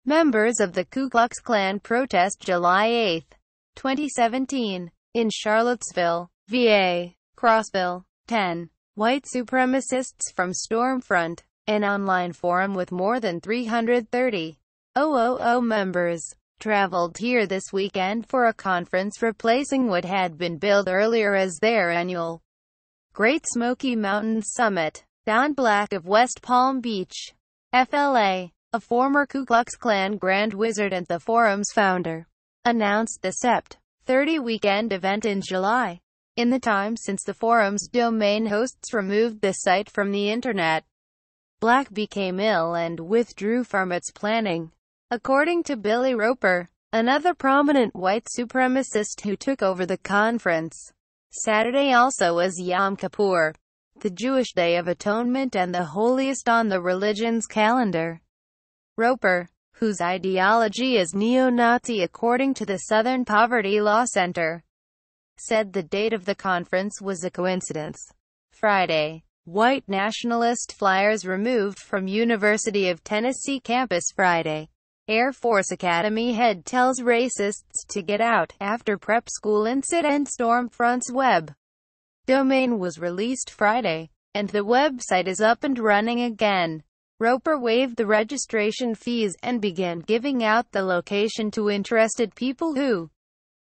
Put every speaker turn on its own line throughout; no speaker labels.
Members of the Ku Klux Klan protest July 8, 2017, in Charlottesville, VA, CROSSVILLE, Tenn. White supremacists from Stormfront, an online forum with more than 330,000 members, traveled here this weekend for a conference replacing what had been billed earlier as their annual Great Smoky Mountains Summit. Don Black of West Palm Beach, FLA, a former Ku Klux Klan Grand Wizard and the forum's founder, announced the Sept 30 weekend event in July. In the time since the forum's domain hosts removed the site from the internet, Black became ill and withdrew from its planning. According to Billy Roper, another prominent white supremacist who took over the conference, Saturday also was Yom Kippur, the Jewish Day of Atonement and the holiest on the religion's calendar. Roper, whose ideology is neo-Nazi according to the Southern Poverty Law Center, said the date of the conference was a coincidence. Friday. White nationalist flyers removed from University of Tennessee campus Friday. Air Force Academy head tells racists to get out after prep school incident. Stormfront's web domain was released Friday, and the website is up and running again. Roper waived the registration fees and began giving out the location to interested people who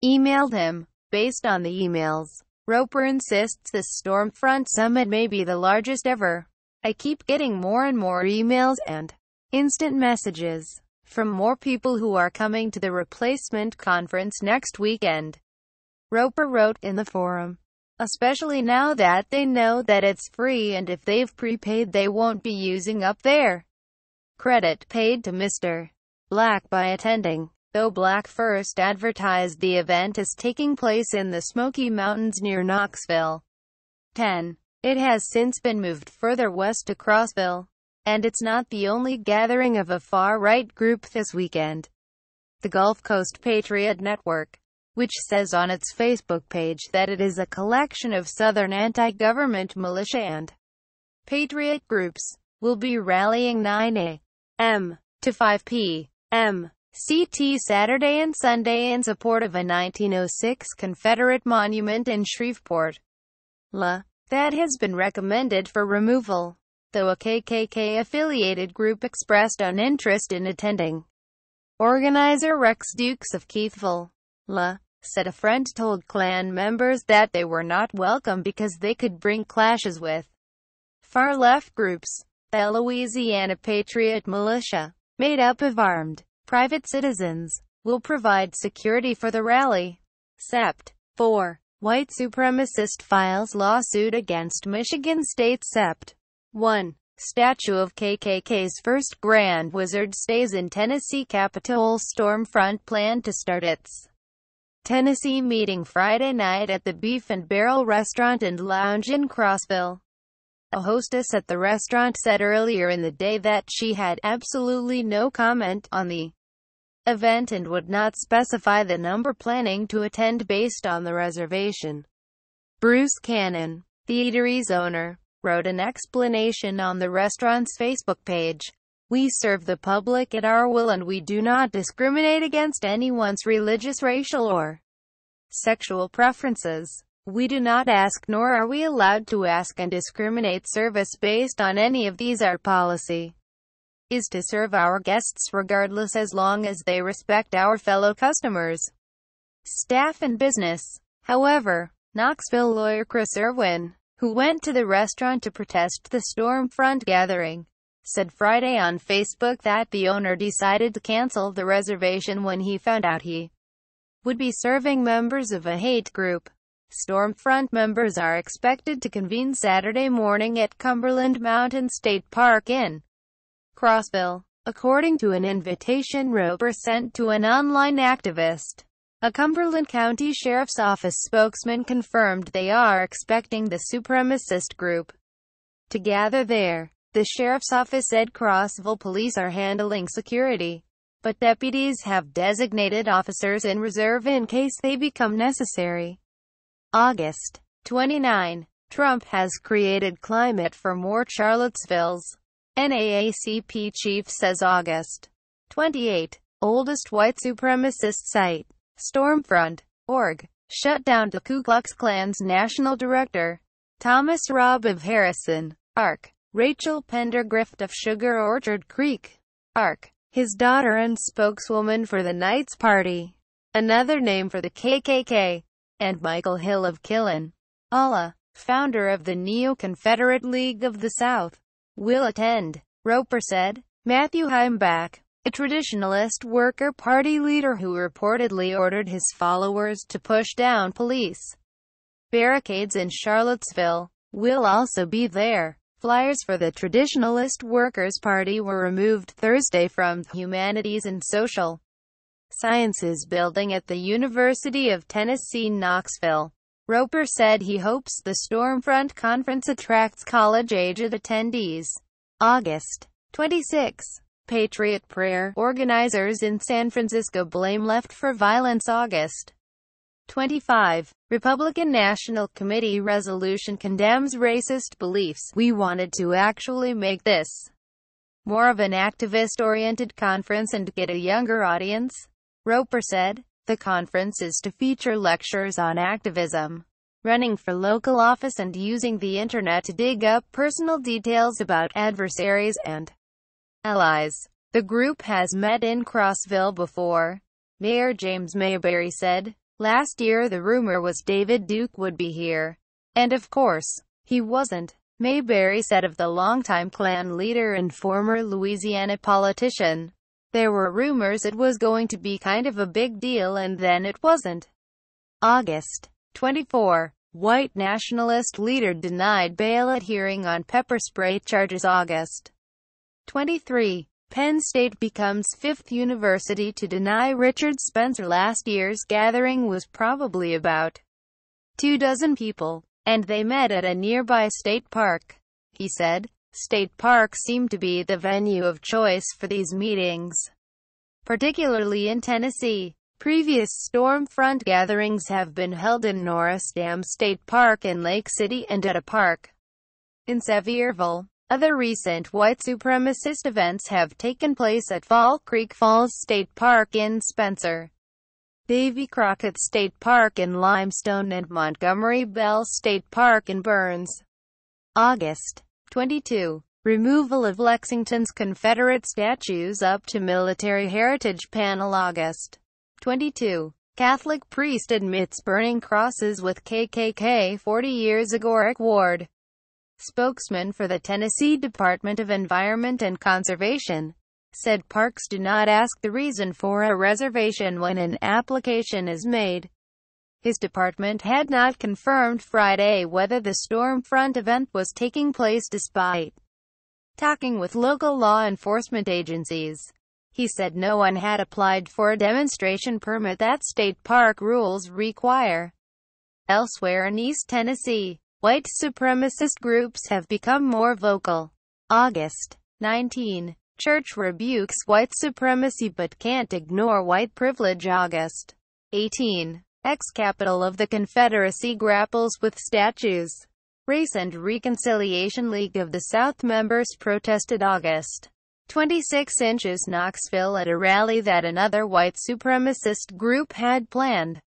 emailed him. Based on the emails, Roper insists this Stormfront summit may be the largest ever. I keep getting more and more emails and instant messages from more people who are coming to the replacement conference next weekend, Roper wrote in the forum. Especially now that they know that it's free and if they've prepaid they won't be using up their credit paid to Mr. Black by attending. Though Black first advertised the event as taking place in the Smoky Mountains near Knoxville, Tenn, it has since been moved further west to CROSSVILLE. And it's not the only gathering of a far-right group this weekend. The Gulf Coast Patriot Network, which says on its Facebook page that it is a collection of Southern anti-government militia and patriot groups, will be rallying 9 a.m. to 5 p.m. CT Saturday and Sunday in support of a 1906 Confederate monument in Shreveport, La. that has been recommended for removal, though a KKK-affiliated group expressed an interest in attending. Organizer Rex Dukes of Keithville, La. said a friend told Klan members that they were not welcome because they could bring clashes with far-left groups. The Louisiana Patriot Militia, made up of armed, private citizens, will provide security for the rally. Sept. 4. White supremacist files lawsuit against Michigan State. Sept. 1. Statue of KKK's first Grand Wizard stays in Tennessee. Capitol Stormfront planned to start its Tennessee meeting Friday night at the Beef and Barrel Restaurant and Lounge in CROSSVILLE. A hostess at the restaurant said earlier in the day that she had absolutely no comment on the event and would not specify the number planning to attend based on the reservation. Bruce Cannon, the eatery's owner, wrote an explanation on the restaurant's Facebook page. We serve the public at our will and we do not discriminate against anyone's religious, racial, or sexual preferences. We do not ask nor are we allowed to ask and discriminate service based on any of these. Our policy is to serve our guests regardless as long as they respect our fellow customers, staff and business. However, Knoxville lawyer Chris Irwin, who went to the restaurant to protest the Stormfront gathering, said Friday on Facebook that the owner decided to cancel the reservation when he found out he would be serving members of a hate group. Stormfront members are expected to convene Saturday morning at Cumberland Mountain State Park in CROSSVILLE, according to an invitation Roper sent to an online activist. A Cumberland County Sheriff's Office spokesman confirmed they are expecting the supremacist group to gather there. The Sheriff's Office said CROSSVILLE police are handling security, but deputies have designated officers in reserve in case they become necessary. August 29. Trump has created climate for more Charlottesvilles. NAACP chief says August 28. Oldest white supremacist site. Stormfront.org. Shut down to Ku Klux Klan's national director. Thomas Robb of Harrison. Ark. Rachel Pendergrift of Sugar Orchard Creek. Ark. His daughter and spokeswoman for the Knights Party. Another name for the KKK. And Michael Hill of Killen. Allah. Founder of the Neo-Confederate League of the South. Will attend. Roper said. Matthew Heimbach, a traditionalist Worker Party leader who reportedly ordered his followers to push down police barricades in Charlottesville, will also be there. Flyers for the Traditionalist Workers' Party were removed Thursday from the Humanities and Social Sciences building at the University of Tennessee, Knoxville. Roper said he hopes the Stormfront conference attracts college-aged attendees. August 26. Patriot Prayer. Organizers in San Francisco blame left for violence. August 25. Republican National Committee resolution condemns racist beliefs. We wanted to actually make this more of an activist-oriented conference and get a younger audience, Roper said. The conference is to feature lectures on activism, running for local office and using the internet to dig up personal details about adversaries and allies. The group has met in CROSSVILLE before. Mayor James Mayberry said. Last year the rumor was David Duke would be here. And of course, he wasn't. Mayberry said of the longtime Klan leader and former Louisiana politician. There were rumors it was going to be kind of a big deal and then it wasn't. August 24. White nationalist leader denied bail at hearing on pepper spray charges. August 23. Penn State becomes fifth university to deny Richard Spencer. Last year's gathering was probably about 24 people, and they met at a nearby state park. He said, state parks seem to be the venue of choice for these meetings, particularly in Tennessee. Previous Stormfront gatherings have been held in Norris Dam State Park in Lake City and at a park in Sevierville. Other recent white supremacist events have taken place at Fall Creek Falls State Park in Spencer, Davy Crockett State Park in Limestone, and Montgomery Bell State Park in Burns. August 22. Removal of Lexington's Confederate statues up to Military Heritage Panel. August 22. Catholic priest admits burning crosses with KKK 40 years ago. Eric Ward, spokesman for the Tennessee Department of Environment and Conservation, said parks do not ask the reason for a reservation when an application is made. His department had not confirmed Friday whether the Stormfront event was taking place despite talking with local law enforcement agencies. He said no one had applied for a demonstration permit that state park rules require. Elsewhere in East Tennessee, white supremacist groups have become more vocal. August 19. Church rebukes white supremacy but can't ignore white privilege. August 18. Ex-capital of the Confederacy grapples with statues. Race and Reconciliation League of the South members protested. August 26. Knoxville at a rally that another white supremacist group had planned.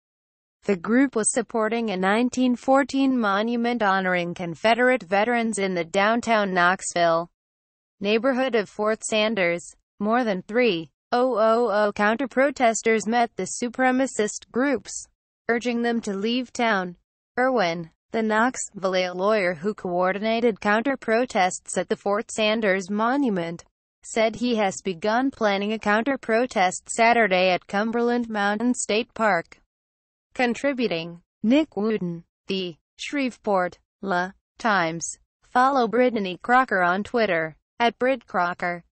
The group was supporting a 1914 monument honoring Confederate veterans in the downtown Knoxville neighborhood of Fort Sanders. More than 3,000 counter-protesters met the supremacist groups, urging them to leave town. Irwin, the Knoxville lawyer who coordinated counter-protests at the Fort Sanders monument, said he has begun planning a counter-protest Saturday at Cumberland Mountain State Park. Contributing. Nick Wooten. The Shreveport La Times. Follow Brittany Crocker on Twitter, @BritCrocker.